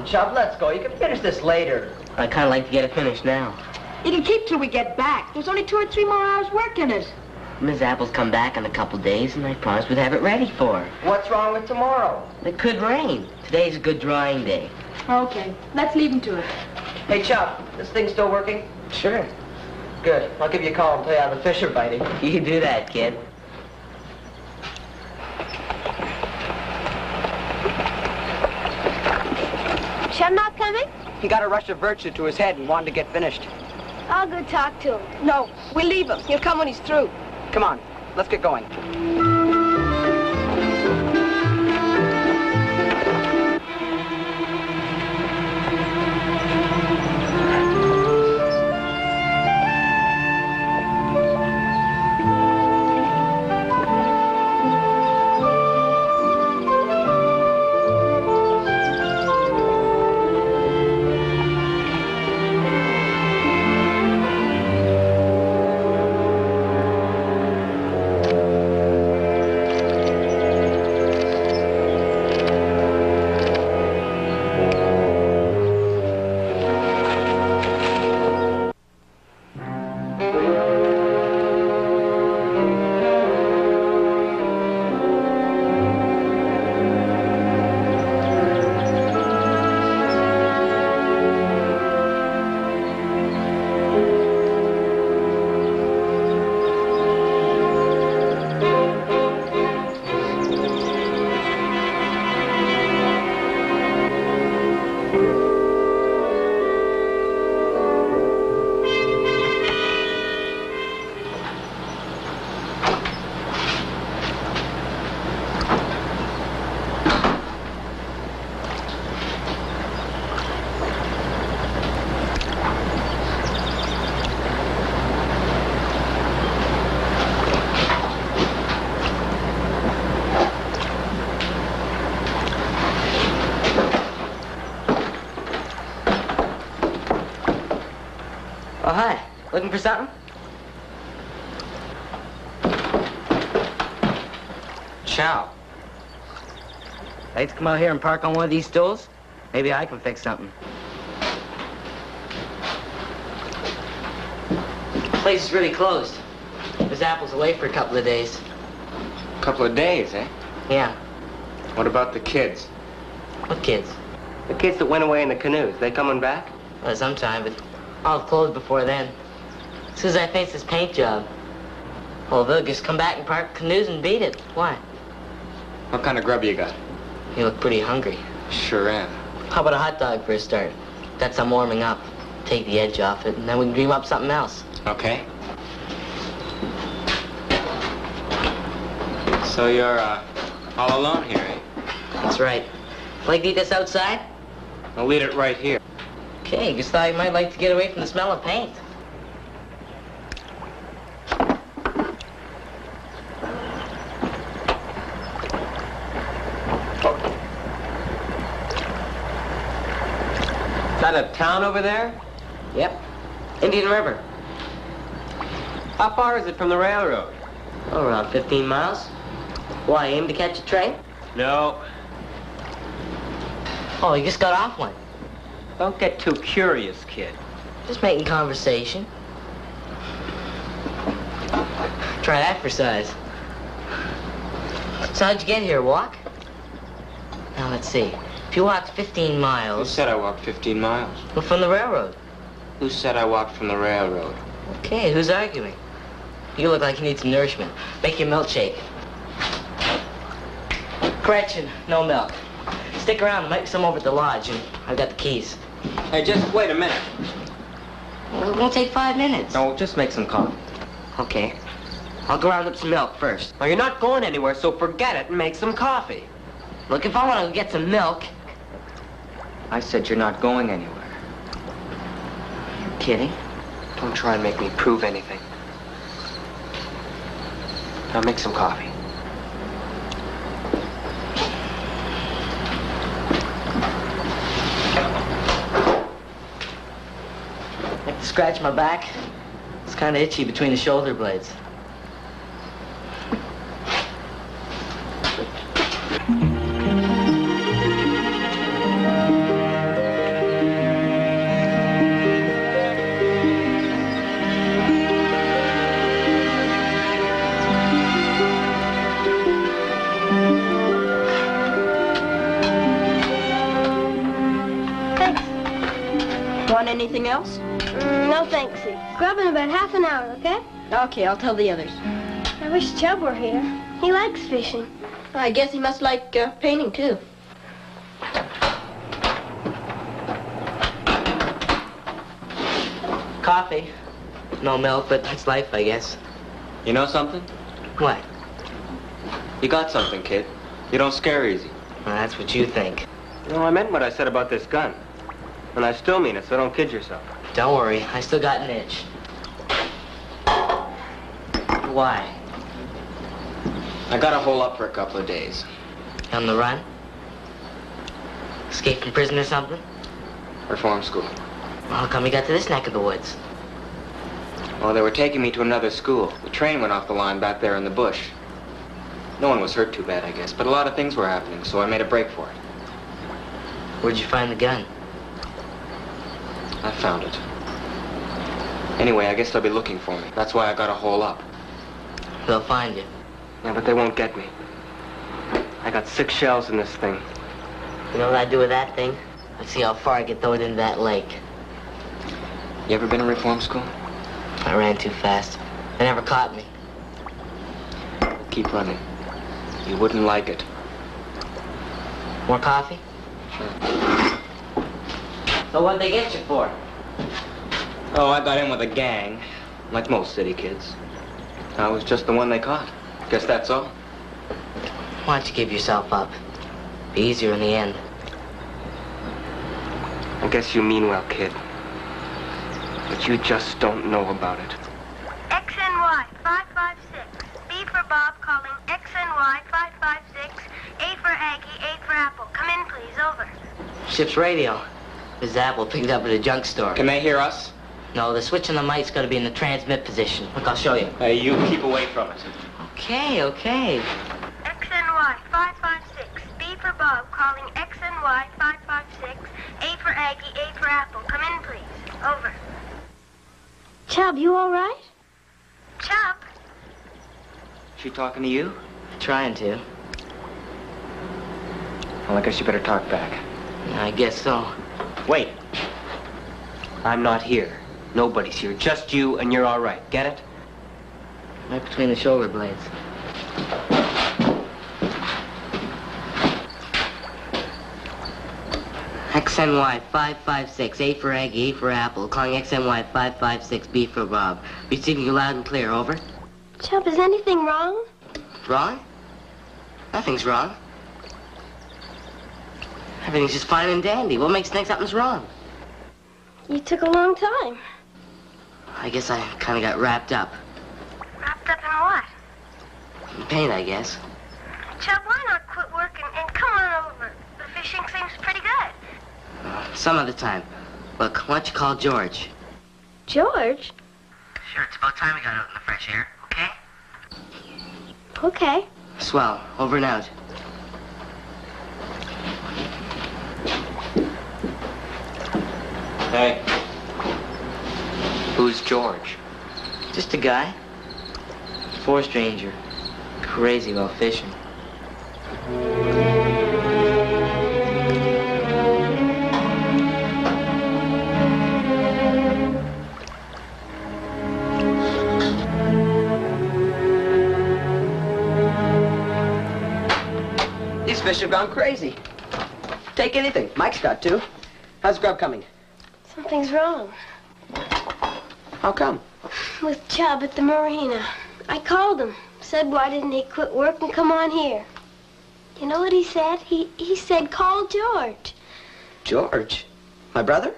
Chubb, let's go. You can finish this later. I'd kind of like to get it finished now. You can keep till we get back. There's only 2 or 3 more hours work in it. Miss Apple's come back in a couple days, and I promised we'd have it ready for her. What's wrong with tomorrow? It could rain. Today's a good drying day. Okay, let's leave him to it. Hey, Chubb, this thing still working? Sure. Good. I'll give you a call and tell you how the fish are biting. You do that, kid. Chubb not coming? He got a rush of virtue to his head and wanted to get finished. I'll go talk to him. No, we'll leave him. He'll come when he's through. Come on, let's get going. Oh, hi. Looking for something? Chow. Like to come out here and park on one of these stools? Maybe I can fix something. The place is really closed. Miss Apple's away for a couple of days. Couple of days, eh? Yeah. What about the kids? What kids? The kids that went away in the canoes, they coming back? Well, sometime, but I'll have closed before then. As soon as I finish this paint job. Well, they'll just come back and park canoes and beat it. Why? What kind of grub you got? You look pretty hungry. Sure am. How about a hot dog for a start? That's I'm warming up. Take the edge off it, and then we can dream up something else. Okay. So you're, all alone here, eh? That's right. Like to eat this outside? I'll eat it right here. Okay, just thought you might like to get away from the smell of paint. Is that a town over there? Yep. Indian River. How far is it from the railroad? Oh, around 15 miles. Why, aim to catch a train? No. Oh, you just got off one. Don't get too curious, kid. Just making conversation. Try that for size. So how'd you get here, walk? Now, let's see. If If you walked 15 Who miles... said I walked 15 miles? Well, from the railroad. Who said I walked from the railroad? Okay, who's arguing? You look like you need some nourishment. Make your milkshake. Correction, no milk. Stick around and make some over at the lodge, and I've got the keys. Hey, just wait a minute. Well, it won't take 5 minutes. No, just make some coffee. Okay. I'll go round up some milk first. Well, you're not going anywhere, so forget it and make some coffee. Look, if I want to get some milk... I said you're not going anywhere. You're kidding? Don't try and make me prove anything. Now make some coffee. Like to scratch my back? It's kind of itchy between the shoulder blades. Want anything else? No, thanks. Grub in about half an hour, okay? Okay, I'll tell the others. I wish Chubb were here. He likes fishing. I guess he must like painting, too. Coffee. No milk, but that's life, I guess. You know something? What? You got something, kid. You don't scare easy. Well, that's what you think. No, I meant what I said about this gun. And I still mean it, so don't kid yourself. Don't worry, I still got an itch. Why? I got a hole up for a couple of days. On the run? Escaped from prison or something? Reform school. Well, how come you got to this neck of the woods? Well, they were taking me to another school. The train went off the line back there in the bush. No one was hurt too bad, I guess, but a lot of things were happening, so I made a break for it. Where'd you find the gun? I found it. Anyway, I guess they'll be looking for me. That's why I got a hole up. They'll find you. Yeah, but they won't get me. I got 6 shells in this thing. You know what I'd do with that thing? Let's see how far I could throw it into that lake. You ever been in reform school? I ran too fast. They never caught me. Keep running. You wouldn't like it. More coffee? Sure. So what'd they get you for? Oh, I got in with a gang, like most city kids. I was just the one they caught. Guess that's all. Why don't you give yourself up? Be easier in the end. I guess you mean well, kid. But you just don't know about it. XNY 556. B for Bob calling XNY 556. A for Aggie, A for Apple. Come in, please. Over. Ship's radio. This Apple picked up at a junk store. Can they hear us? No, the switch on the mic's got to be in the transmit position. Look, I'll show you. Hey, you keep away from it. Okay. XNY 556. B for Bob calling XNY 556. A for Aggie, A for Apple. Come in, please. Over. Chubb, you all right? Chubb? She talking to you? Trying to. Well, I guess you better talk back. I guess so. Wait. I'm not here. Nobody's here. Just you, and you're all right. Get it? Right between the shoulder blades. XNY 556, A for Aggie, A for Apple. Calling XNY 556, B for Bob. Receiving you loud and clear, over. Chubb, is anything wrong? Wrong? Nothing's wrong. Everything's just fine and dandy. What makes you think something's wrong? You took a long time. I guess I kind of got wrapped up. Wrapped up in what? In pain, I guess. Chubb, why not quit working and come on over? The fishing seems pretty good. Some other time. Look, why don't you call George? George? Sure, it's about time we got out in the fresh air, okay? Okay. Swell. Over and out. Hey. Who's George? Just a guy. Forest ranger. Crazy about fishing. These fish have gone crazy. Take anything. Mike's got two. How's grub coming? Something's wrong How come? with Chubb at the marina. I called him. Said why didn't he quit work and come on here? You know what he said? He said call George. George? My brother?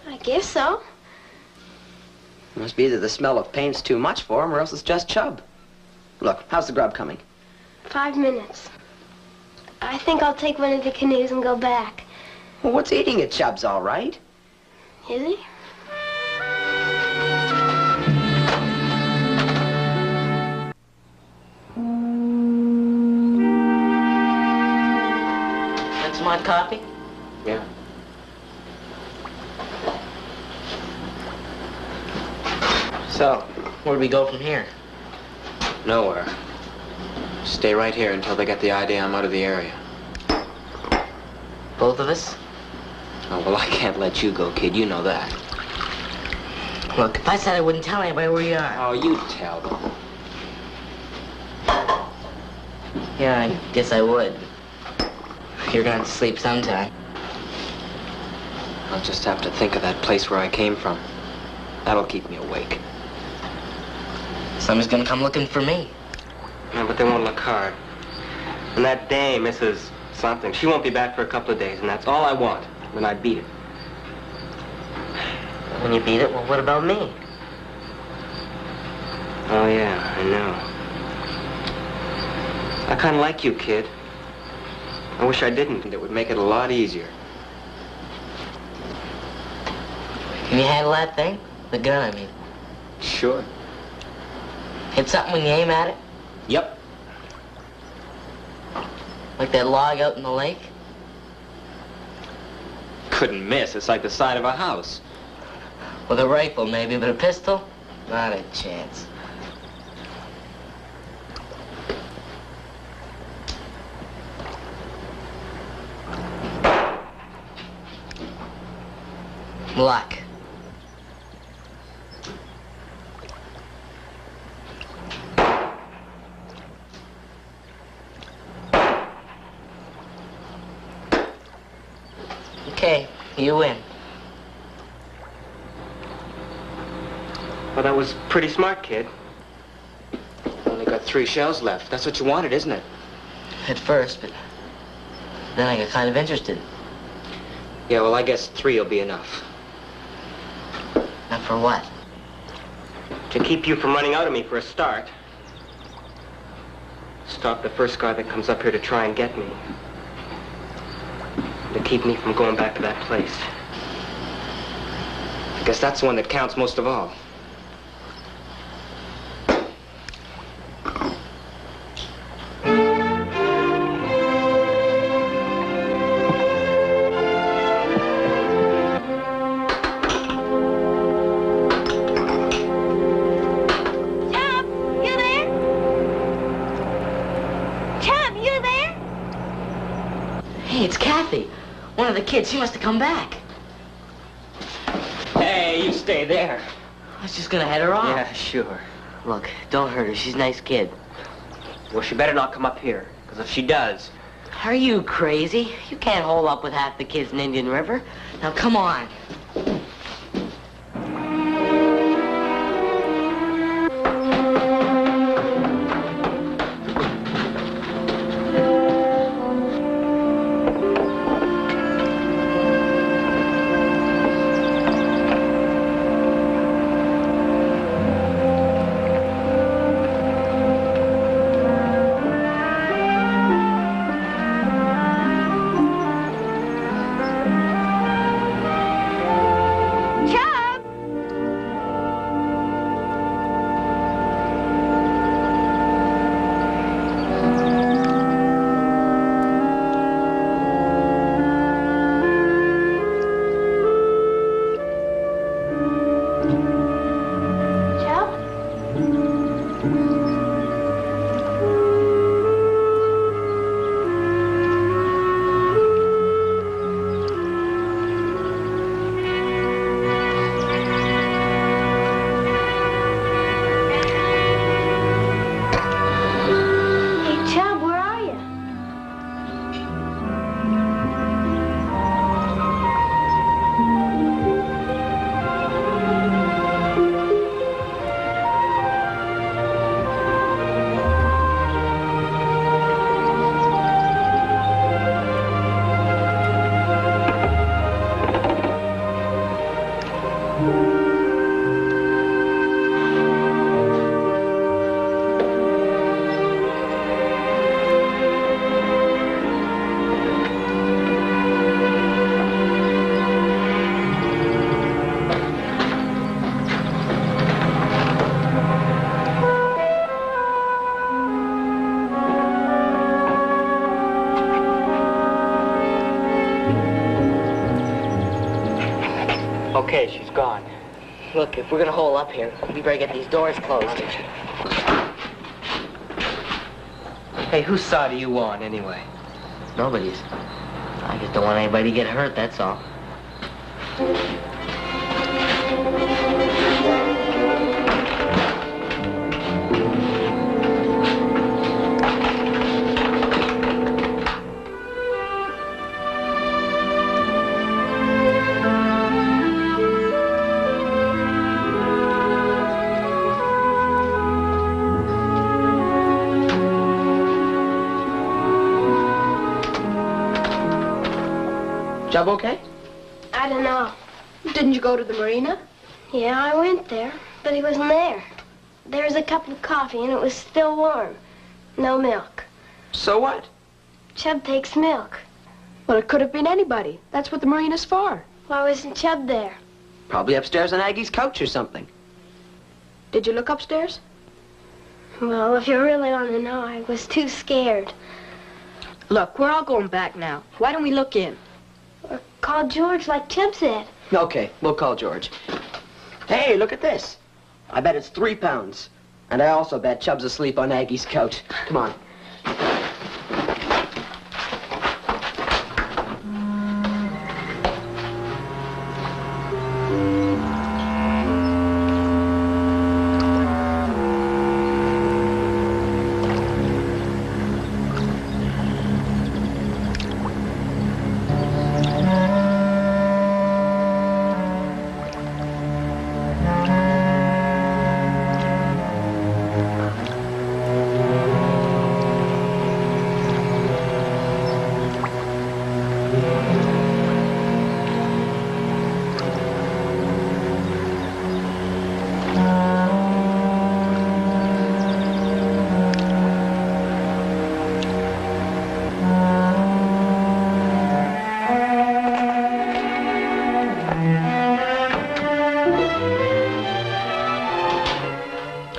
I guess so. Must be either the smell of paint's too much for him or else it's just Chubb. Look, how's the grub coming? 5 minutes. I think I'll take one of the canoes and go back. Well, what's eating it? Chubb's all right. Is he? That's my copy? Yeah. So, where do we go from here? Nowhere. Stay right here until they get the idea I'm out of the area. Both of us? Oh, well, I can't let you go, kid. You know that. Look, if I said I wouldn't tell anybody where you are. Oh, you tell them. Yeah, I guess I would. You're going to sleep sometime. I'll just have to think of that place where I came from. That'll keep me awake. Somebody's going to come looking for me. Yeah, but they won't look hard. And that dame, Mrs. Something, she won't be back for a couple of days, and that's all I want. Then I beat it. When you beat it, well, what about me? Oh, yeah, I know. I kind of like you, kid. I wish I didn't. It would make it a lot easier. Can you handle that thing? The gun, I mean. Sure. Hit something when you aim at it? Yep. Like that log out in the lake? Couldn't miss. It's like the side of a house. With a rifle, maybe, but a pistol? Not a chance. Luck. Okay, you win. Well, that was pretty smart, kid. Only got 3 shells left. That's what you wanted, isn't it? At first, but then I got kind of interested. Yeah, well, I guess 3 will be enough. Now for what? To keep you from running out of me for a start. Stop the first guy that comes up here to try and get me. To keep me from going back to that place. I guess that's the one that counts most of all. One of the kids, she must have come back. Hey, you stay there. I was just gonna head her off. Yeah, sure. Look, don't hurt her. She's a nice kid. Well, she better not come up here, because if she does... Are you crazy? You can't hole up with half the kids in Indian River. Now, come on. Okay, she's gone. Look, if we're gonna hole up here, we better get these doors closed. Hey, whose side are you on, anyway? Nobody's. I just don't want anybody to get hurt, that's all. Job okay? I don't know. Didn't you go to the marina? Yeah, I went there, but he wasn't there. There was a cup of coffee, and it was still warm. No milk. So what? Chub takes milk. Well, it could have been anybody. That's what the marina's for. Why wasn't Chub there? Probably upstairs on Aggie's couch or something. Did you look upstairs? Well, if you really want to know, I was too scared. Look, we're all going back now. Why don't we look in? Or call George like Chub said. Okay, we'll call George. Hey, look at this. I bet it's 3 pounds. And I also bet Chubb's asleep on Aggie's couch. Come on.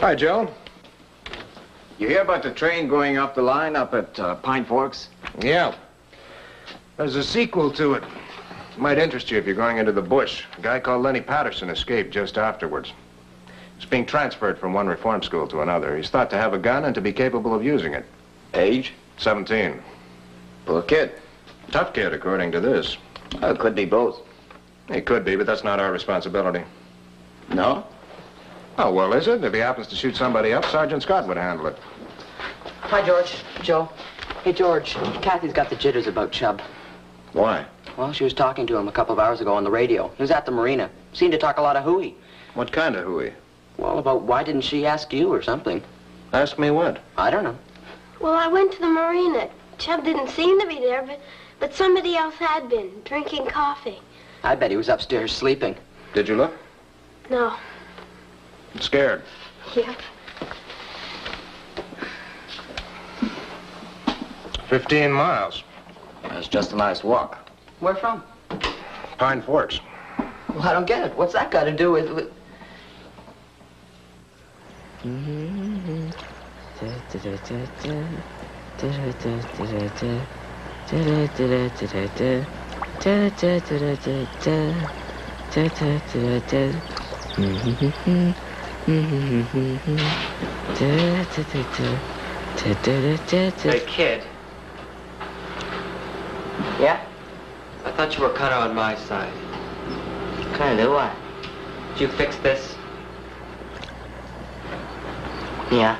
Hi, Joe. You hear about the train going up the line up at Pine Forks? Yeah. There's a sequel to it. Might interest you if you're going into the bush. A guy called Lennie Patterson escaped just afterwards. He's being transferred from one reform school to another. He's thought to have a gun and to be capable of using it. Age? 17. Poor kid. Tough kid, according to this. It could be both. He could be, but that's not our responsibility. No? Oh, well, is it? If he happens to shoot somebody up, Sergeant Scott would handle it. Hi, George. Joe. Hey, George. Kathy's got the jitters about Chubb. Why? Well, she was talking to him a couple of hours ago on the radio. He was at the marina. Seemed to talk a lot of hooey. What kind of hooey? Well, about why didn't she ask you or something. Ask me what? I don't know. Well, I went to the marina. Chub didn't seem to be there, but somebody else had been, drinking coffee. I bet he was upstairs sleeping. Did you look? No. Scared? Yeah. 15 miles. That's just a nice walk. Where from? Pine Forks. Well, I don't get it. What's that got to do with... Hey, kid. Yeah? I thought you were kind of on my side. Kinda do what? Did you fix this? Yeah.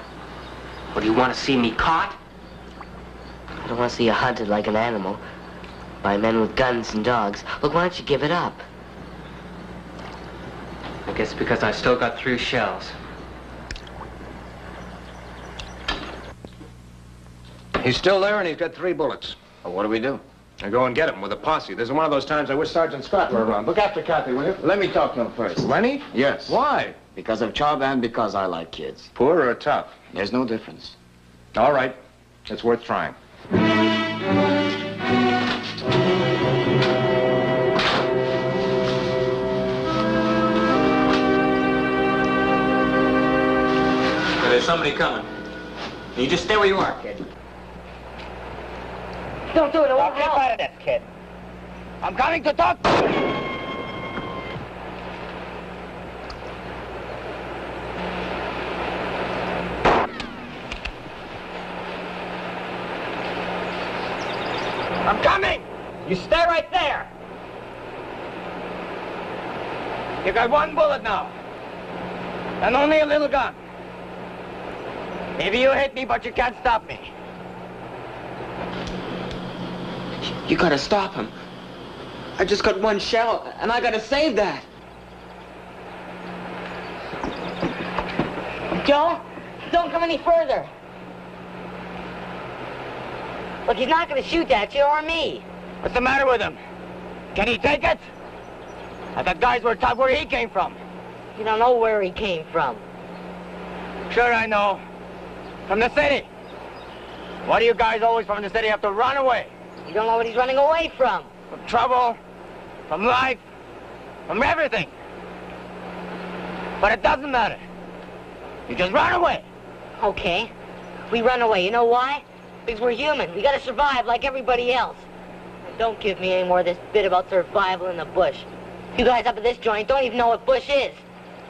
Or do you want to see me caught? I don't want to see you hunted like an animal by men with guns and dogs. Look, why don't you give it up? I guess because I still got 3 shells. He's still there and he's got 3 bullets. Well, what do we do? I go and get him with a posse. This is one of those times I wish Sergeant Scott were around. Look after Kathy, will you? Let me talk to him first. Lennie? Yes. Why? Because of Chubb and because I like kids. Poor or tough? There's no difference. All right. It's worth trying. There's somebody coming. You just stay where you are, kid. Don't do it, it won't help. out of that, kid. I'm coming to talk to you. I'm coming! You stay right there! You got one bullet now. And only a little gun. Maybe you hit me, but you can't stop me. You gotta stop him. I just got one shell, and I gotta save that. Joe, don't come any further. Look, he's not going to shoot at you or me. What's the matter with him? Can he take it? I thought guys were taught where he came from. You don't know where he came from. Sure I know. From the city. Why do you guys always from the city have to run away? You don't know what he's running away from. From trouble, from life, from everything. But it doesn't matter. You just run away. Okay. We run away. You know why? Because we're human. We gotta survive like everybody else. And don't give me any more of this bit about survival in the bush. You guys up at this joint don't even know what bush is.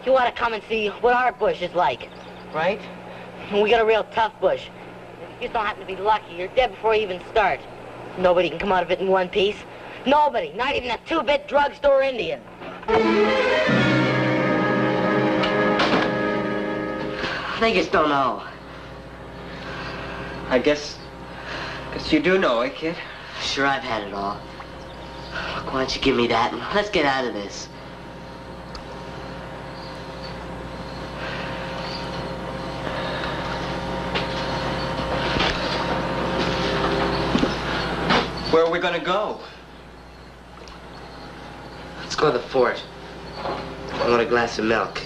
You ought to come and see what our bush is like. Right? And we got a real tough bush. If you just don't happen to be lucky, you're dead before you even start. Nobody can come out of it in one piece. Nobody. Not even a two-bit drugstore Indian. They just don't know. I guess you do know, eh, kid? Sure, I've had it all. Look, why don't you give me that and let's get out of this. Where are we gonna go? Let's go to the fort. I want a glass of milk.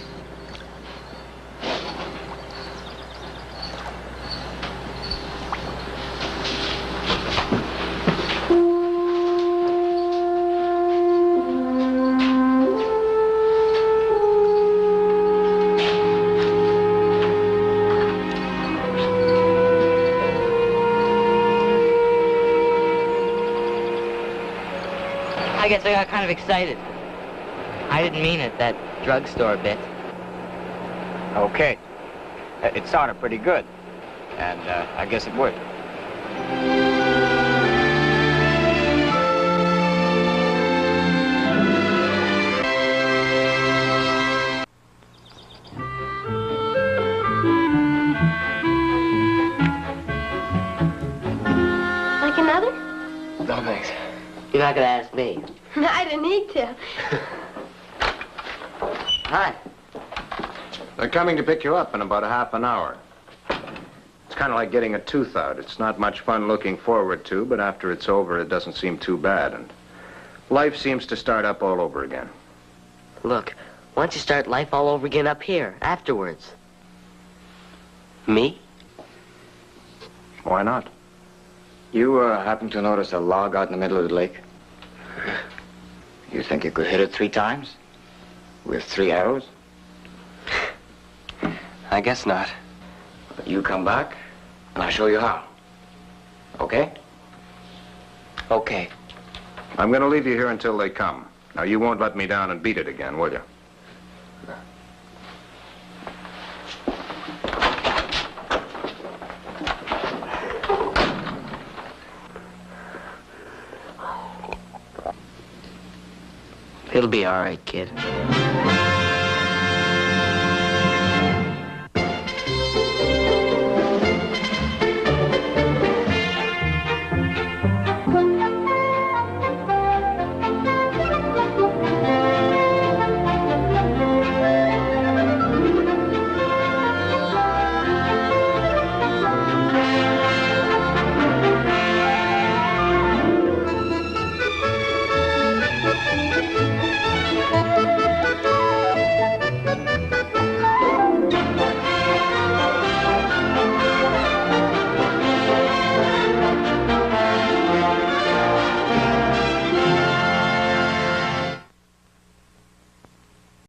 I guess I got kind of excited. I didn't mean it, that drugstore bit. Okay. It sounded pretty good. And I guess it worked. Like another? No, thanks. You're not gonna ask me. I didn't need to. Hi. They're coming to pick you up in about a half an hour. It's kind of like getting a tooth out. It's not much fun looking forward to, but after it's over, it doesn't seem too bad, and life seems to start up all over again. Look, why don't you start life all over again up here, afterwards? Me? Why not? You happen to notice a log out in the middle of the lake? You think you could hit it 3 times? With 3 arrows? I guess not. You come back, and I'll show you how. Okay? Okay. I'm going to leave you here until they come. Now, you won't let me down and beat it again, will you? It'll be all right, kid.